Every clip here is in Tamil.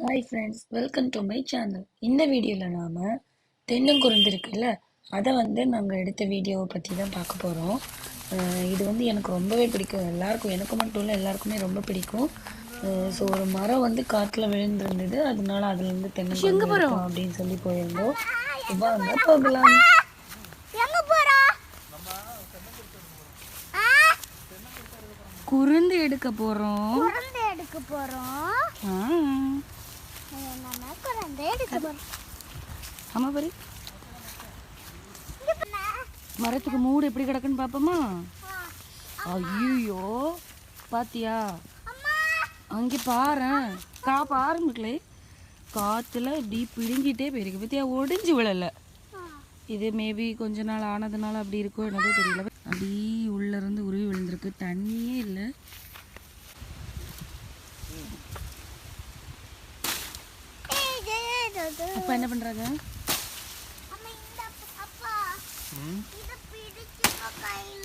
Hi friends, welcome to my channel. இந்த வீடியோவில் நாம் தென்னங்குருந்து இருக்குல்ல, அதை நாங்கள் எடுத்த வீடியோவை பற்றி தான் பார்க்க போகிறோம். இது எனக்கு ரொம்பவே பிடிக்கும். எல்லாருக்கும், எனக்கு மட்டும் இல்லை, எல்லாருக்குமே ரொம்ப பிடிக்கும். ஸோ ஒரு மரம் காற்றுல விழுந்திருந்தது, அதனால அதுலேருந்து தென்னங்குருந்து எடுக்கலாம் அப்படின்னு சொல்லி போயிருந்தோம். வாங்க போகலாம். குருந்து எடுக்க போகிறோம். ஆமா பாரு, மரத்துக்கு மூடு எப்படி கிடக்குன்னு பாப்போமா? ஐயோ பாத்தியா, அங்கே பாரு, பாருங்களே, காத்துல இப்படி பிடுங்கிட்டே போயிருக்கு. பத்தியா, ஒடிஞ்சு விழல. இது மேபி கொஞ்ச நாள் ஆனதுனால அப்படி இருக்கோ என்னதோ தெரியல. அப்படி உள்ள இருந்து உருவி விழுந்திருக்கு, தண்ணியே இல்லை. அப்பா என்ன பண்றாங்க?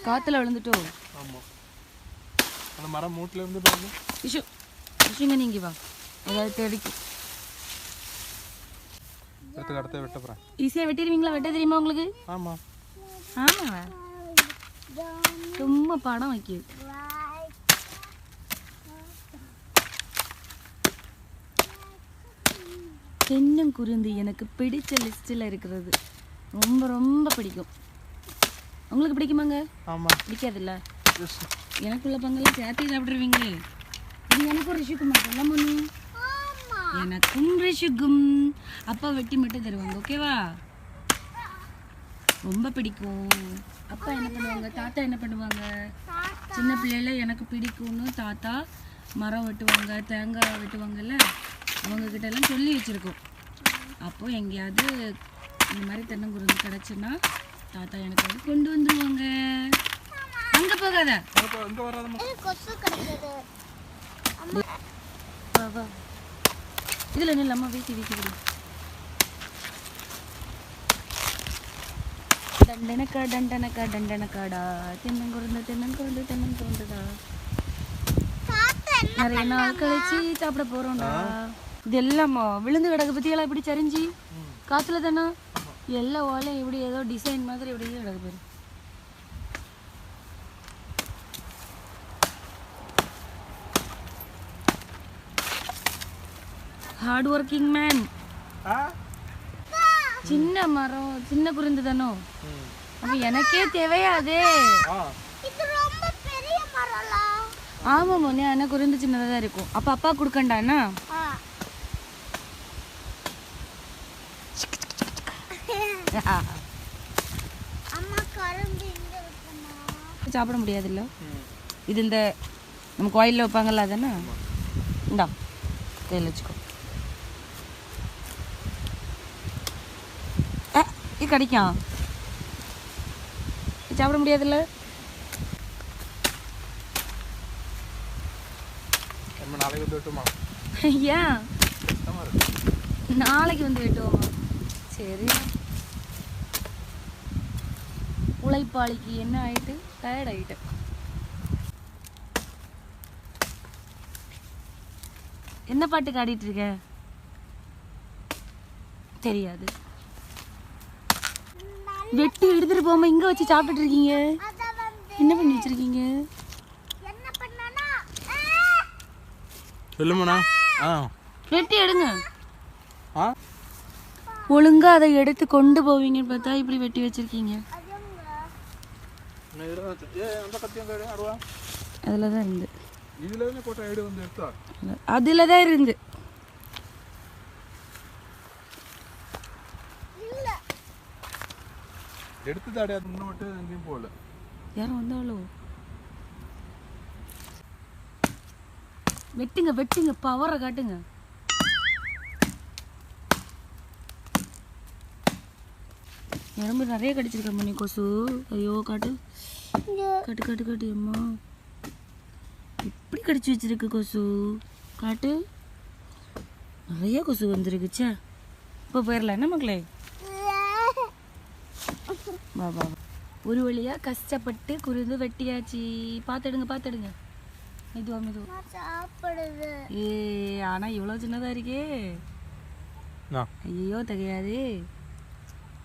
காத்துல விழுந்துட்டோ? ஆமா, அந்த மரம் மூட்ல இருந்து பாருங்க. இஷு இஷுங்க, நீங்க வா, ஏதாவது தேடிக்கு. எடுத்து கடத்த வெட்ட போறேன். ஈஸியா வெட்டிடுவீங்களா? வெட்ட தெரியுமா உங்களுக்கு? ஆமா ஆமா, சும்மா படம் வைக்கிது. தென்னங்குருந்து எனக்கு பிடிச்ச லிஸ்ட்டில் இருக்கிறது. ரொம்ப ரொம்ப பிடிக்கும். உங்களுக்கு பிடிக்குமாங்க? ஆமா. பிடிக்காதுல்ல? எனக்குள்ள பங்கெல்லாம் சேர்த்து சாப்பிட்ருவீங்களே. இது எனக்கும் ரிஷுக்கும் மட்டும் பொண்ணு, எனக்கும் ரிஷுக்கும் அப்பா வெட்டி மட்டும் தருவாங்க. ஓகேவா? ரொம்ப பிடிக்கும். அப்பா என்ன பண்ணுவாங்க, தாத்தா என்ன பண்ணுவாங்க, சின்ன பிள்ளையில எனக்கு பிடிக்கும்னு தாத்தா மரம் வெட்டுவாங்க, தேங்காய் வெட்டுவாங்கல்ல, அவங்கக்கிட்ட எல்லாம் சொல்லி வச்சுருக்கோம். அப்போது எங்கேயாவது இந்த மாதிரி தென்னங்குருந்து கிடச்சுன்னா தாத்தா எனக்கு கொண்டு வந்துடுவாங்க. அங்கே போகாத, இதில் என்ன இல்லாமல் வீசி வீசி. தண்டனக்கா தண்டனக்கா தண்டனக்காடா, தென்னங்குருந்து தென்னங்குருந்து தென்னங்குருந்துடா. நிறைய நாள் கழிச்சு சாப்பிட போறோம்டா. இதெல்லாம் விழுந்து கிடக்கு பத்தியெல்லாம் இப்படி சரிஞ்சு காத்துல தானே எல்லா ஓலையும் இப்படி ஏதோ டிசைன் மாதிரி இப்படி கிடக்கு பாரு. Hard working man. சின்ன மரம், சின்ன குருந்து தானோ, அப்ப எனக்கே தேவையாதே. ஆமா மோனே, ஆனா குருந்து சின்னதா தான் இருக்கும். அப்ப அப்பா கொடுக்கண்டானா? சாப்பிட முடியாதுல்ல இது. இந்த நம்ம கோயிலில் வைப்பாங்கல்ல, அதானே? இந்தா கையில் வச்சுக்கோ. இது கிடைக்கும், சாப்பிட முடியாதுல்ல. ஏன் நாளைக்கு வந்து வெட்டுவோமா? சரி, உழைப்பாளிக்கு என்ன ஆயிட்டு, டயர்ட் ஆயிட்டு. என்ன பாட்டு காடிட்டு இருக்க? தெரியாது. வெட்டி எடுத்துட்டு போகாம இங்க வச்சு சாப்பிட்டுட்டு இருக்கீங்க. என்ன பண்ணி வச்சிருக்கீங்க? வெட்டி எடுங்க. ஒழுங்கா அதை எடுத்து கொண்டு போவீங்கன்னு பார்த்தா இப்படி வெட்டி வச்சிருக்கீங்க. அதுலதான் இருந்து, அதுலதான் இருந்து. யாரும் வந்தாலோ வெட்டுங்க வெட்டுங்க, பவரை காட்டுங்க. எறும்பு நிறைய கடிச்சிருக்க மணி, கொசு. ஐயோ, காட்டு காட்டு காட்டு காட்டு. அம்மா இப்படி கடிச்சு வச்சிருக்கு கொசு, காட்டு. நிறைய கொசு வந்துருக்குச்சா. இப்போ போயிடலாம் என்ன மக்களே? வா வா, ஒரு வழியாக கஷ்டப்பட்டு குருந்து வெட்டியாச்சு. பார்த்துடுங்க பார்த்துடுங்க. மெதுவா மெதுவா. சாப்பிடுது. ஆனால் இவ்வளோ சின்னதாக இருக்கே. ஐயோ தெரியாது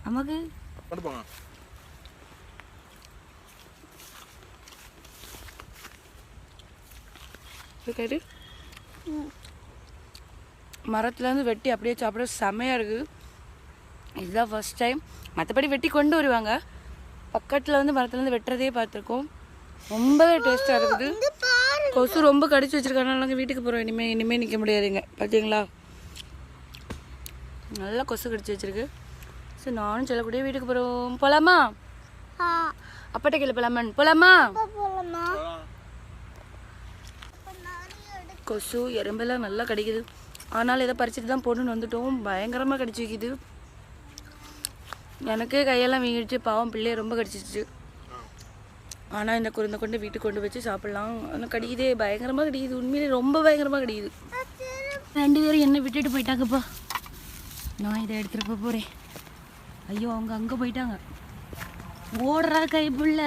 அம்மாக்கு. மரத்துலேருந்து வெட்டி அப்படியே சாப்பிட செமையாக இருக்குது. இதுதான் ஃபர்ஸ்ட் டைம். மற்றபடி வெட்டி கொண்டு வருவாங்க, பக்கத்தில் வந்து மரத்துலேருந்து வெட்டுறதே பார்த்துருக்கோம். ரொம்பவே டேஸ்ட்டாக இருக்குது. கொசு ரொம்ப கடிச்சு வச்சுருக்காங்க. நாங்கள் வீட்டுக்கு போகிறோம். இனிமேல் நிற்க முடியாதுங்க. பார்த்தீங்களா, நல்லா கொசு கடிச்சு வச்சுருக்கு. சரி நானும் சொல்லக்கூடிய வீட்டுக்கு போகிறோம். போகலாமா? அப்பட்ட கீழே போகலாமா? கொசு எறும்பெல்லாம் நல்லா கடிக்குது. ஆனால் இதை பறிச்சுட்டு தான் போட்டுன்னு வந்துட்டோம். பயங்கரமாக கடிச்சு வைக்குது. எனக்கே கையெல்லாம் வீங்கிடுச்சு. பாவம் பிள்ளைய ரொம்ப கடிச்சிச்சு. ஆனால் இந்த குருந்தை கொண்டு வீட்டுக்கு கொண்டு வச்சு சாப்பிட்லாம். ஆனால் கடிக்குதே, பயங்கரமாக கடிக்குது. உண்மையிலே ரொம்ப பயங்கரமாக கடிக்குது. 2 பேரும் என்னை விட்டுட்டு போயிட்டாங்கப்பா. நான் இதை எடுத்துகிட்டு போகிறேன். ஐயோ அவங்க அங்கே போயிட்டாங்க. ஓடுறா கைப்புள்ள.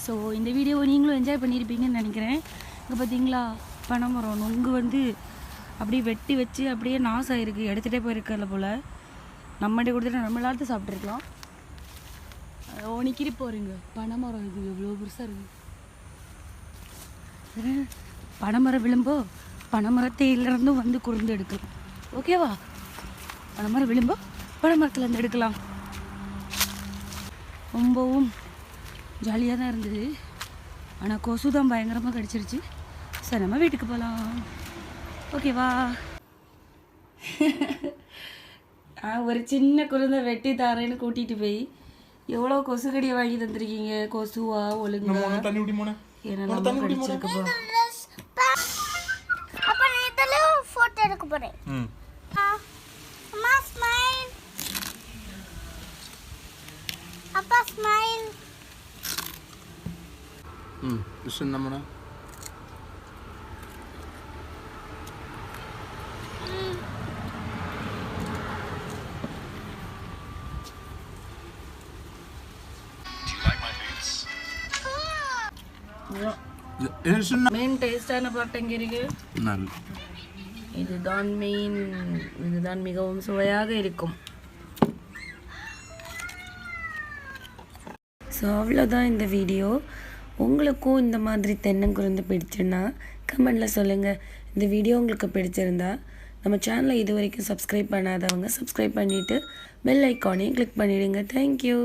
ஸோ இந்த வீடியோவை நீங்களும் என்ஜாய் பண்ணியிருப்பீங்கன்னு நினைக்கிறேன். இங்கே பார்த்தீங்களா, பனைமரம் நொங்கு வந்து அப்படியே வெட்டி வச்சு அப்படியே நாசம் ஆகிருக்கு. எடுத்துகிட்டே போயிருக்கல போல். நம்மகிட்ட கொடுத்துட்டு நம்ம எல்லாத்தையும் சாப்பிட்ருக்கலாம். ஒனிக்கிரி போகிறீங்க. பனைமரம் இது எவ்வளோ பெருசாக இருக்குது. பனைமரம் விழும்போ பனைமரத்தையிலேருந்தும் வந்து குறுந்து எடுக்கலாம். ஓகேவா? பனைமரம் விழும்போ பனைமரத்துலேருந்து எடுக்கலாம். ரொம்பவும் ஜாலியாக தான் இருந்தது. ஆனால் கொசு தான் பயங்கரமாக கடிச்சிருச்சு. சரி நம்ம வீட்டுக்கு போகலாம். ஓகேவா? ஒரு சின்ன குழந்தை வெட்டி தாரேன்னு கூட்டிகிட்டு போய் எவ்வளோ கொசு கடியை வாங்கி தந்துருக்கீங்க. கொசுவா ஒழுங்கா என்னெல்லாம் கடிச்சிருக்குப்பா. அப்ப நான் இதல போட்டோ எடுக்க போறேன். அம்மா ஸ்மைல். அப்பா ஸ்மைல். listen நம்மனா. மெயின் டேஸ்டான பார்ட் எங்கே இருக்கு? இதுதான் மெயின். இதுதான் மிகவும் சுவையாக இருக்கும். ஸோ அவ்வளோதான் இந்த வீடியோ. உங்களுக்கும் இந்த மாதிரி தென்னங்குருந்தை பிடிச்சுன்னா கமெண்டில் சொல்லுங்கள். இந்த வீடியோ உங்களுக்கு பிடிச்சிருந்தா நம்ம சேனலை இது வரைக்கும் சப்ஸ்கிரைப் பண்ணாதவங்க சப்ஸ்கிரைப் பண்ணிவிட்டு பெல் ஐக்கானையும் கிளிக் பண்ணிவிடுங்க. தேங்க்யூ.